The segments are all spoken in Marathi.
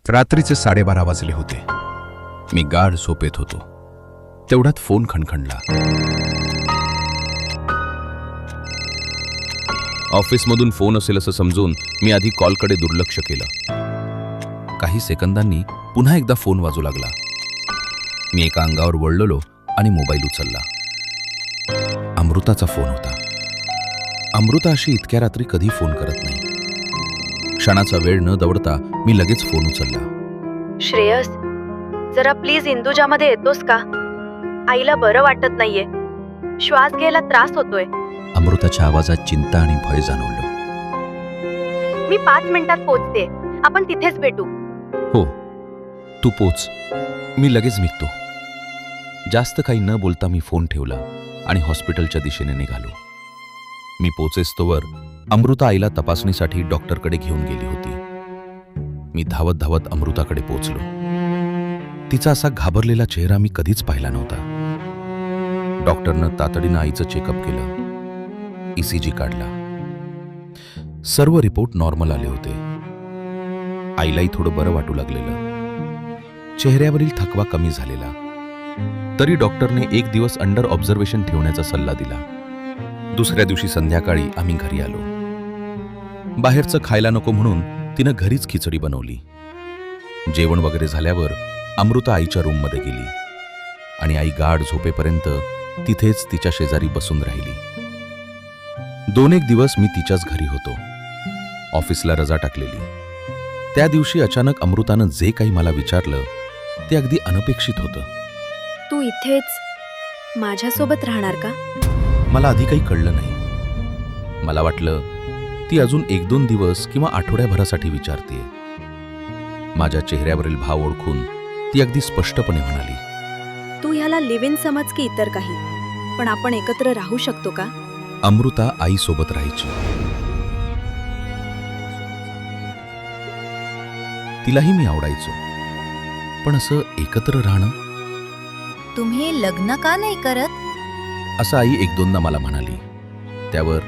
रात्रीचे 12:30 वाजले होते. मी गाढ झोपेत होतो. तेवढ्यात फोन खणखणला. ऑफिसमधून फोन असेल असं समजून मी आधी कॉलकडे दुर्लक्ष केलं. काही सेकंदांनी पुन्हा एकदा फोन वाजू लागला. मी एका अंगावर वळलो आणि मोबाईल उचलला. अमृताचा फोन होता. अमृता अशी इतक्या रात्री कधी फोन करत नाही. क्षणाचा वेळ न दवडता मी लगेच फोन उचलला. श्रेयस, जरा प्लीज इंदुजामध्ये येतोस का? आईला बरं वाटत नाहीये. श्वास घ्यायला त्रास होतोय. अमृताच्या आवाजात चिंता आणि भय जाणवलं. मी 5 मिनिटात पोहोचते. आपण तिथेच भेटू. हो, तू पोच. मी लगेच निघतो. जास्त काही न बोलता मी फोन ठेवला आणि हॉस्पिटलच्या दिशेने निघालो. मी पोचेस्तोवर अमृता आईला तपासणीसाठी डॉक्टरकडे घेऊन गेली होती. मी धावत धावत अमृताकडे पोचलो. तिचा असा घाबरलेला चेहरा मी कधीच पाहिला नव्हता. डॉक्टरनं तातडीनं आईचं चेकअप केलं. ECG काढला. सर्व रिपोर्ट नॉर्मल आले होते. आईलाही थोडं बरं वाटू लागलेलं. चेहऱ्यावरील थकवा कमी झालेला. तरी डॉक्टरने 1 दिवस अंडर ऑब्झर्वेशन ठेवण्याचा सल्ला दिला. दुसऱ्या दिवशी संध्याकाळी आम्ही घरी आलो. बाहेरचं खायला नको म्हणून तिनं घरीच खिचडी बनवली. जेवण वगैरे झाल्यावर अमृता आईच्या रूममध्ये गेली आणि आई गाढ झोपेपर्यंत तिथेच तिच्या शेजारी बसून राहिली. 2-1 दिवस मी तिच्याच घरी होतो. ऑफिसला रजा टाकलेली. त्या दिवशी अचानक अमृतानं जे काही मला विचारलं ते अगदी अनपेक्षित होतं. तू इथेच माझ्यासोबत राहणार का? मला आधी काही कळलं नाही. मला वाटलं ती अजून 1-2 दिवस किंवा आठवड्याभरासाठी विचारतेय. माझ्या चेहऱ्यावरील भाव ओळखून ती अगदी स्पष्टपणे म्हणाली, तू ह्याला लिव्ह इन समज की इतर काही, पण आपण एकत्र राहू शकतो का? अमृता आईसोबत राहायची. तिलाही मी आवडायचो. पण असं एकत्र राहणं, तुम्ही लग्न का नाही करत? असं आई 1-2दा मला म्हणाली. त्यावर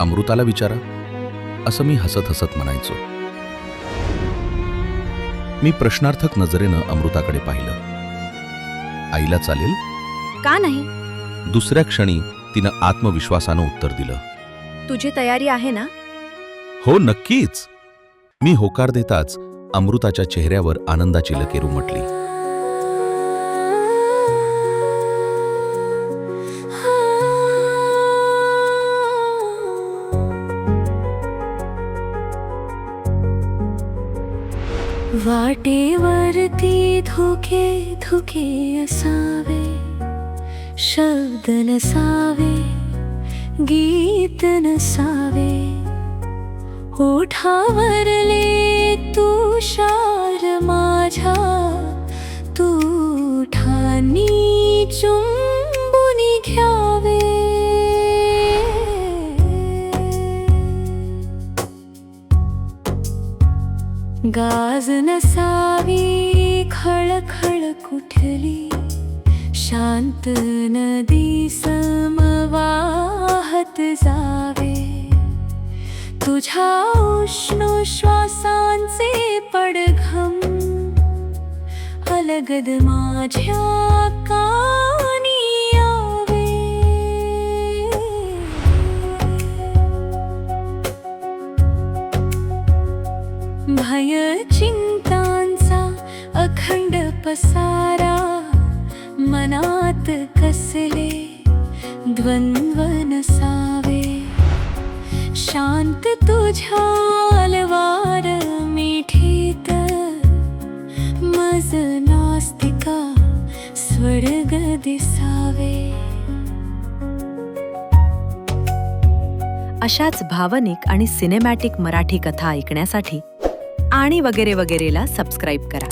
अमृताला विचारा, असं मी हसत हसत म्हणायचो. मी प्रश्नार्थक नजरेनं अमृताकडे पाहिलं. आईला चालेल? का नाही? दुसऱ्या क्षणी तिनं आत्मविश्वासानं उत्तर दिलं, तुझी तयारी आहे ना? हो, नक्कीच. मी होकार देताच अमृताच्या चेहऱ्यावर आनंदाची लकीर उमटली. वाटेवरती धुके धुके असावे, शब्द नसावे, गीत नसावे, ओठावरले तुषार माझ्या तुठानी चुंबुनी घ्यावे. गाज नसावी खळखळ कुठली, शांत नदी समवाहत जावे. तुझ्या उष्ण श्वासांचे पडघम अलगद माझ्या कानी यावे. भय चिंतांचा अखंड पसारा, मनात कसले द्वंद्व नसावे. शांत तुझ्या अलवार मिठीत मज नास्तिका स्वर्ग दिसावे. अशाच भावनिक आणि सिनेमॅटिक मराठी कथा ऐकण्यासाठी आणि वगैरे वगैरेला सबस्क्राईब करा.